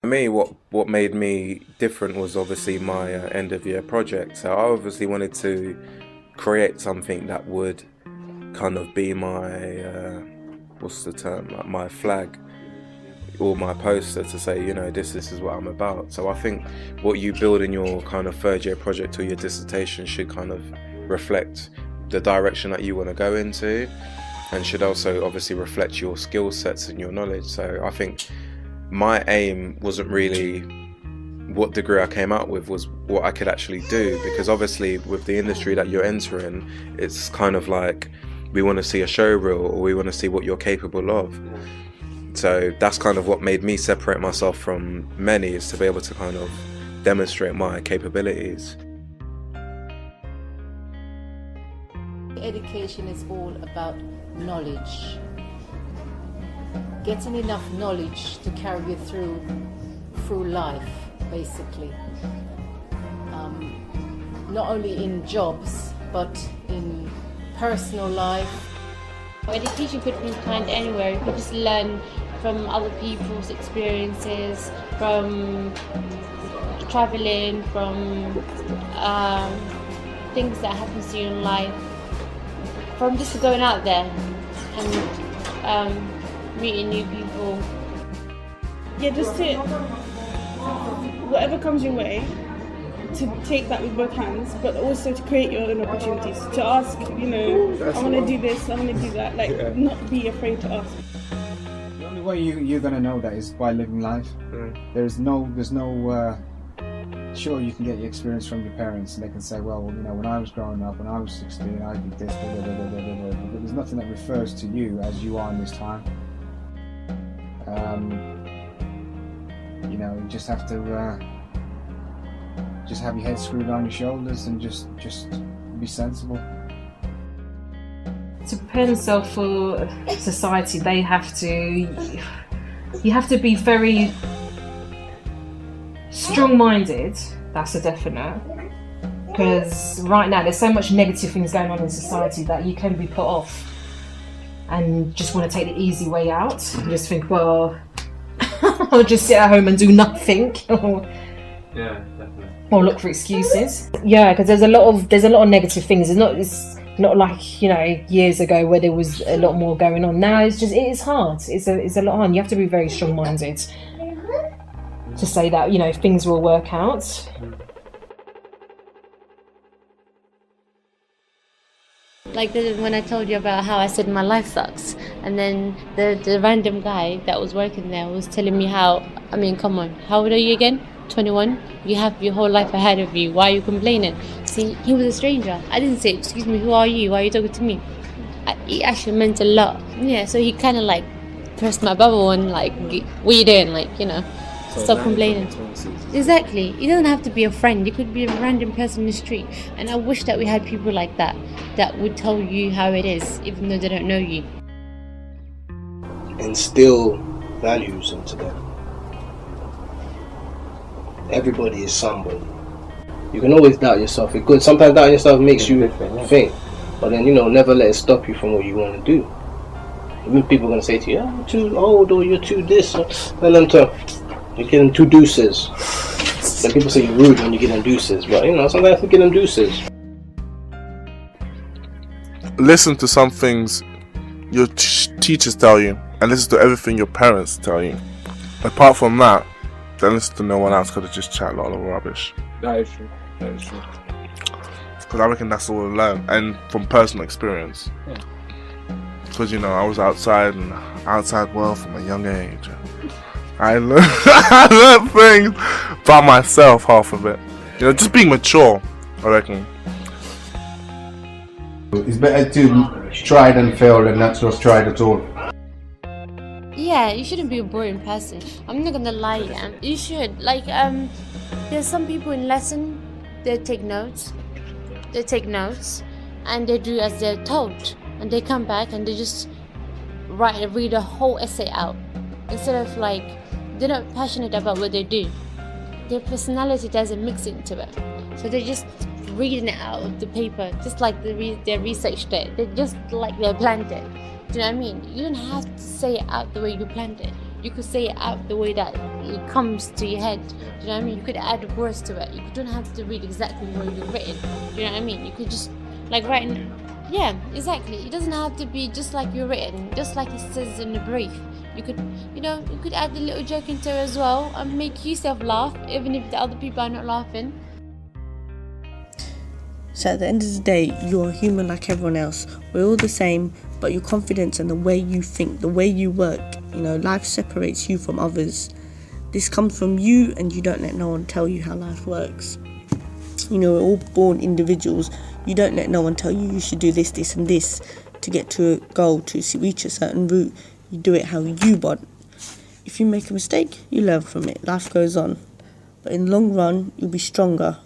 For me, what made me different was obviously my end of year project. So I obviously wanted to create something that would kind of be my what's the term, like my flag or my poster to say, this is what I'm about. So I think what you build in your kind of third year project or your dissertation should kind of reflect the direction that you want to go into, and should also obviously reflect your skill sets and your knowledge. So I think my aim wasn't really what degree I came out with, was what I could actually do, because obviously with the industry that you're entering, it's kind of like we want to see a show reel, or we want to see what you're capable of. So that's kind of what made me separate myself from many, is to be able to kind of demonstrate my capabilities. Education is all about knowledge. Getting enough knowledge to carry you through life, basically. Not only in jobs, but in personal life. Education could be planned anywhere. You could just learn from other people's experiences, from traveling, from things that happen to you in life, from just going out there and meeting new people. Yeah, just to whatever comes your way, to take that with both hands, but also to create your own opportunities. To ask, I want to do this, I want to do that. Not be afraid to ask. The only way you're going to know that is by living life. There's no. Sure, you can get your experience from your parents, and they can say, well, when I was growing up, when I was 16, I did this, but there's nothing that refers to you as you are in this time. You just have to just have your head screwed on your shoulders and just be sensible. To prepare themselves for society, you have to be very strong-minded, that's a definite, because right now there's so much negative things going on in society that you can be put off and just want to take the easy way out. You just think, well, I'll just sit at home and do nothing. Yeah, definitely. Or look for excuses. Yeah, because there's a lot of negative things. It's not like years ago where there was a lot more going on. Now it is hard. It's a lot hard. You have to be very strong-minded to say that things will work out. Like when I told you about how I said my life sucks, and then the random guy that was working there was telling me come on, how old are you again? 21? You have your whole life ahead of you. Why are you complaining? See, he was a stranger. I didn't say, excuse me, who are you? Why are you talking to me? It actually meant a lot. Yeah, so he kind of pressed my bubble and what are you doing? Stop complaining. Exactly. You don't have to be a friend. You could be a random person in the street. And I wish that we had people like that would tell you how it is, even though they don't know you. Instill values into them. Everybody is somebody. You can always doubt yourself. It's good. Sometimes doubting yourself makes you think. But then, never let it stop you from what you want to do. Even people are going to say to you, you're too old, or you're too this. Tell them you're getting two deuces. Then people say you're rude when you get them deuces, but sometimes you get them deuces. Listen to some things your teachers tell you, and listen to everything your parents tell you. Apart from that, don't listen to no one else, because they just chat a lot of rubbish. That is true. Because I reckon that's all I learned, and from personal experience. Because I was outside world from a young age. I learned things by myself, half of it. Just being mature, I reckon. It's better to try than fail than not just try at all. Yeah, you shouldn't be a boring person. I'm not gonna lie, yeah. You should. There's some people in lesson, they take notes, and they do as they're told. And they come back and they just read a whole essay out. Instead of they're not passionate about what they do. Their personality doesn't mix into it. So they're just reading it out of the paper, just like they researched it. They're just like they planned it. Do you know what I mean? You don't have to say it out the way you planned it. You could say it out the way that it comes to your head. Do you know what I mean? You could add words to it. You don't have to read exactly what you've written. Do you know what I mean? You could just like writing. Yeah, exactly. It doesn't have to be just like you're written, just like it says in the brief. You could, you could add a little joke into it as well and make yourself laugh, even if the other people are not laughing. So at the end of the day, you're a human like everyone else. We're all the same, but your confidence and the way you think, the way you work, life separates you from others. This comes from you, and you don't let no one tell you how life works. We're all born individuals. You don't let no one tell you you should do this, this and this to get to a goal, to reach a certain route. You do it how you want. If you make a mistake, you learn from it. Life goes on. But in the long run, you'll be stronger